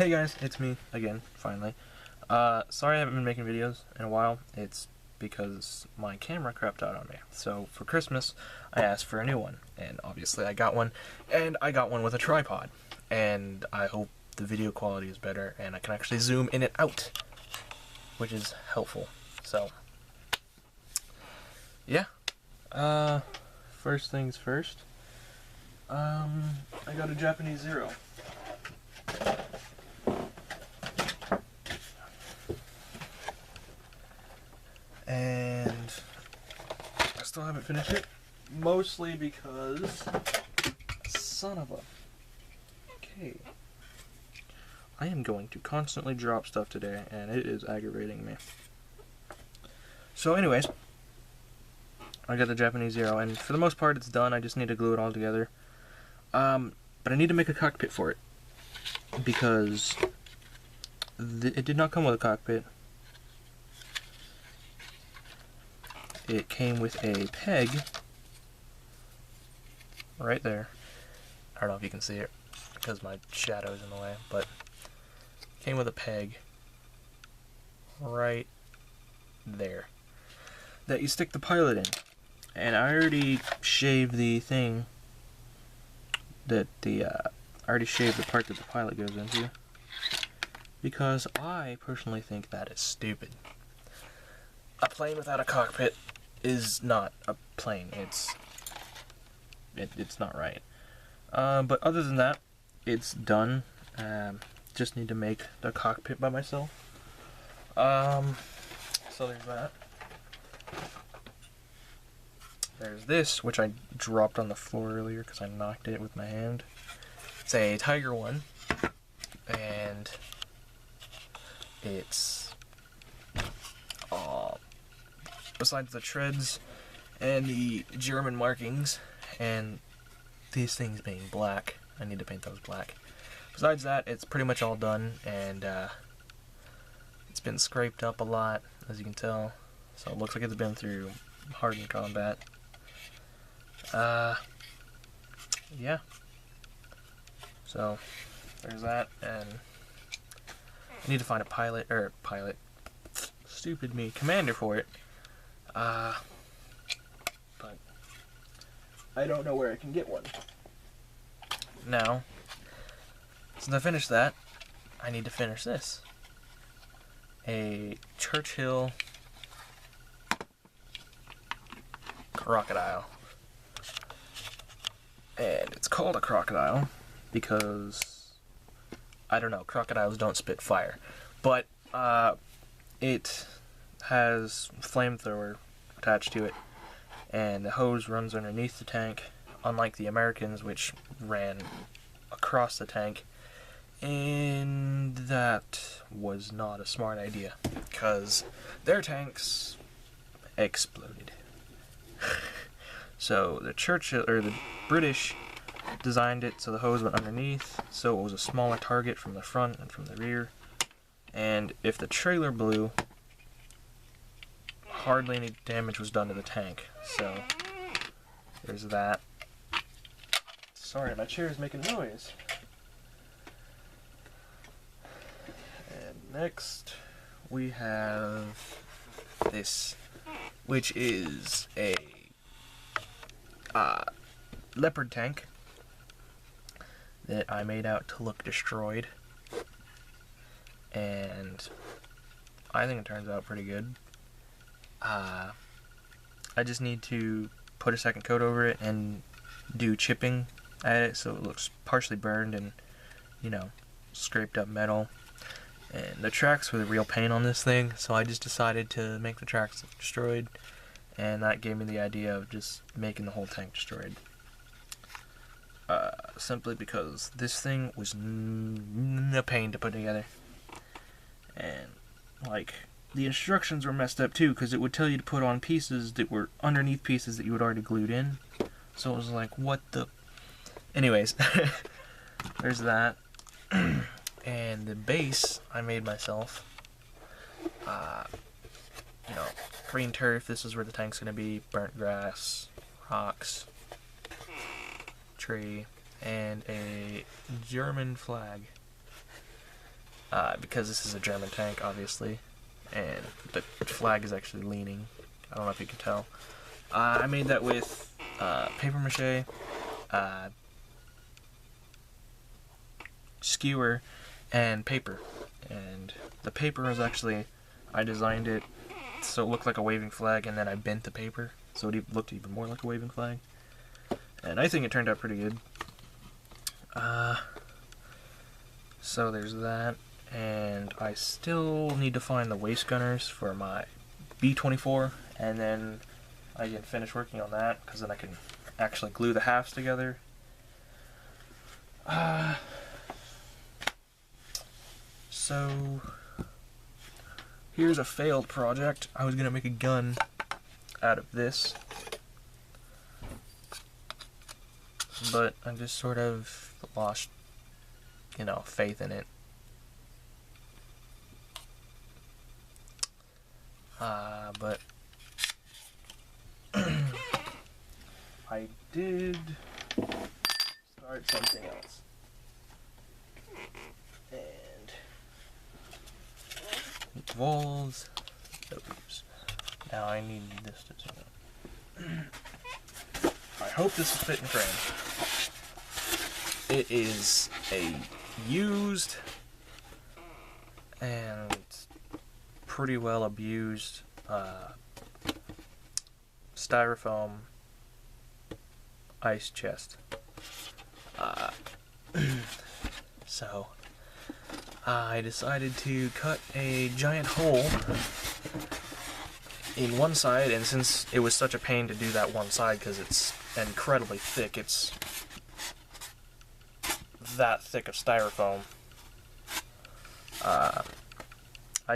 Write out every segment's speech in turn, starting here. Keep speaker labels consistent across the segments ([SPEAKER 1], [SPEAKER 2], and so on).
[SPEAKER 1] Hey guys, it's me again, finally. Sorry I haven't been making videos in a while. It's because my camera crapped out on me. So for Christmas, I asked for a new one, and obviously I got one, and I got one with a tripod. And I hope the video quality is better, and I can actually zoom in and out, which is helpful. So, yeah. First things first. I got a Japanese Zero. And I still haven't finished it, mostly because, son of a, okay, I am going to constantly drop stuff today, and it is aggravating me. So anyways, I got the Japanese Zero, and for the most part it's done. I just need to glue it all together. But I need to make a cockpit for it, because it did not come with a cockpit. It came with a peg right there. I don't know if you can see it because my shadow's in the way, but it came with a peg right there that you stick the pilot in. And I already shaved the thing that I already shaved the part that the pilot goes into, because I personally think that is stupid. A plane without a cockpit is not a plane. It's not right. But other than that, it's done. Just need to make the cockpit by myself. So there's that. There's this, which I dropped on the floor earlier because I knocked it with my hand. It's a Tiger One, and it's besides the treads and the German markings and these things being black, I need to paint those black. Besides that, it's pretty much all done, and it's been scraped up a lot, as you can tell. So it looks like it's been through hardened combat. Yeah. So there's that, and I need to find a stupid me, commander for it. But I don't know where I can get one. Now, since I finished that, I need to finish this. A Churchill crocodile. And it's called a crocodile because, I don't know, crocodiles don't spit fire. But, it has flamethrower attached to it, and the hose runs underneath the tank, unlike the Americans, which ran across the tank, and that was not a smart idea, because their tanks exploded. So the British designed it so the hose went underneath, so it was a smaller target from the front and from the rear, and if the trailer blew, hardly any damage was done to the tank. So there's that. Sorry, my chair is making noise. And next we have this, which is a Leopard tank that I made out to look destroyed, and I think it turns out pretty good. I just need to put a second coat over it and do chipping at it so it looks partially burned and, you know, scraped up metal. And the tracks were the real pain on this thing, so I just decided to make the tracks look destroyed, and that gave me the idea of just making the whole tank destroyed. Simply because this thing was a pain to put together. And, like, the instructions were messed up too, because it would tell you to put on pieces that were underneath pieces that you had already glued in. So it was like, what the... Anyways, there's that. And the base I made myself. You know, green turf, this is where the tank's going to be, burnt grass, rocks, tree, and a German flag. because this is a German tank, obviously, and the flag is actually leaning. I don't know if you can tell. I made that with paper mache, skewer, and paper. And the paper was actually, I designed it so it looked like a waving flag, and then I bent the paper so it looked even more like a waving flag. And I think it turned out pretty good. So there's that, and I still need to find the waist gunners for my B-24, and then I can finish working on that, because then I can actually glue the halves together. So here's a failed project. I was gonna make a gun out of this, but I just sort of lost, faith in it. But I did start something else. And walls. Oops. Now I need this to turn up. I hope this will fit in frame. It is a used and pretty well abused styrofoam ice chest. So I decided to cut a giant hole in one side, and since it was such a pain to do that one side because it's incredibly thick, it's that thick of styrofoam, I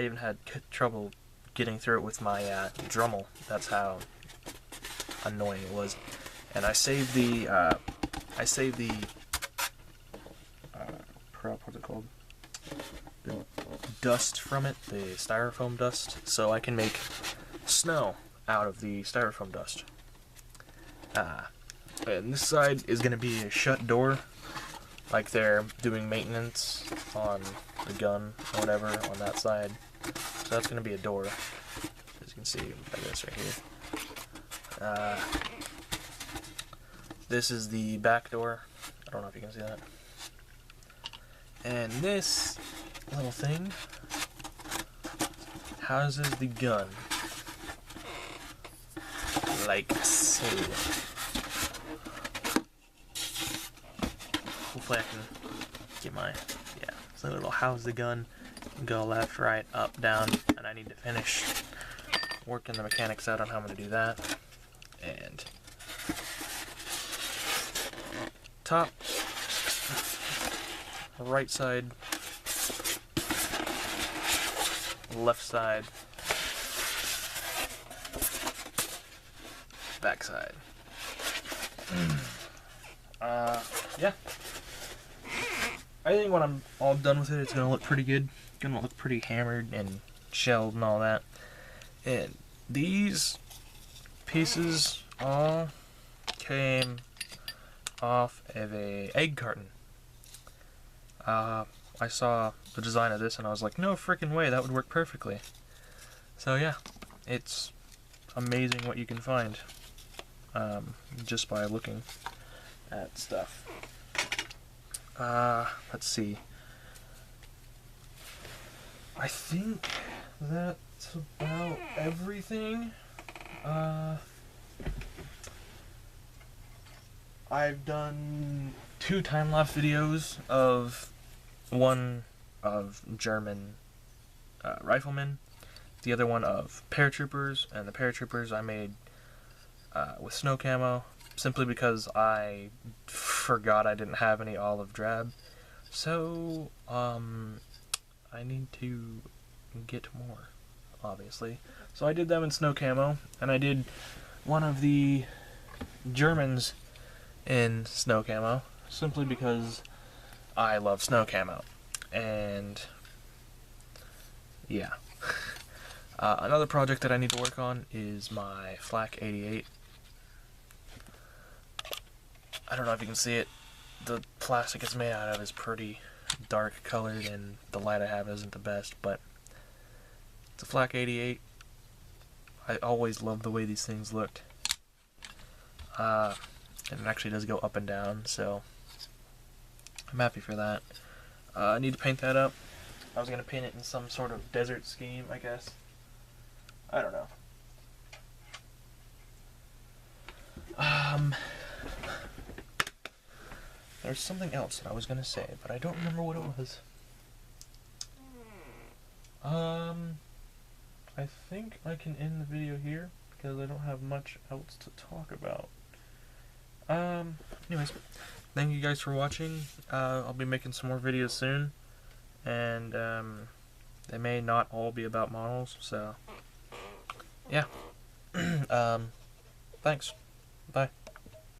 [SPEAKER 1] even had trouble getting through it with my Dremel. That's how annoying it was. And I saved the what's it called? The dust from it, the styrofoam dust, so I can make snow out of the styrofoam dust. And this side is going to be a shut door, like they're doing maintenance on the gun or whatever on that side. So that's going to be a door, as you can see by this right here. This is the back door. I don't know if you can see that. And this little thing houses the gun, like so. Hopefully I can get so it'll house the gun, go left, right, up, down, and I need to finish working the mechanics out on how I'm going to do that. And top, right side, left side, back side. Yeah. I think when I'm all done with it, it's gonna look pretty good. It's gonna look pretty hammered and shelled and all that. And these pieces all came off of a egg carton. I saw the design of this and I was like, no freaking way, that would work perfectly. So yeah, it's amazing what you can find just by looking at stuff. Let's see. I think that's about everything. I've done 2 time-lapse videos of one of German riflemen, the other one of paratroopers, and the paratroopers I made with snow camo, simply because I forgot I didn't have any olive drab. So, I need to get more, obviously. So I did them in snow camo, and I did one of the Germans in snow camo, simply because I love snow camo. And yeah. Another project that I need to work on is my Flak 88. I don't know if you can see it. The plastic it's made out of is pretty dark colored and the light I have isn't the best, but it's a Flak 88. I always loved the way these things looked. And it actually does go up and down, so I'm happy for that. I need to paint that up. I was going to paint it in some sort of desert scheme, I guess. I don't know. There's something else that I was going to say, but I don't remember what it was. I think I can end the video here because I don't have much else to talk about. Anyways, thank you guys for watching. I'll be making some more videos soon, and they may not all be about models, so yeah. Thanks.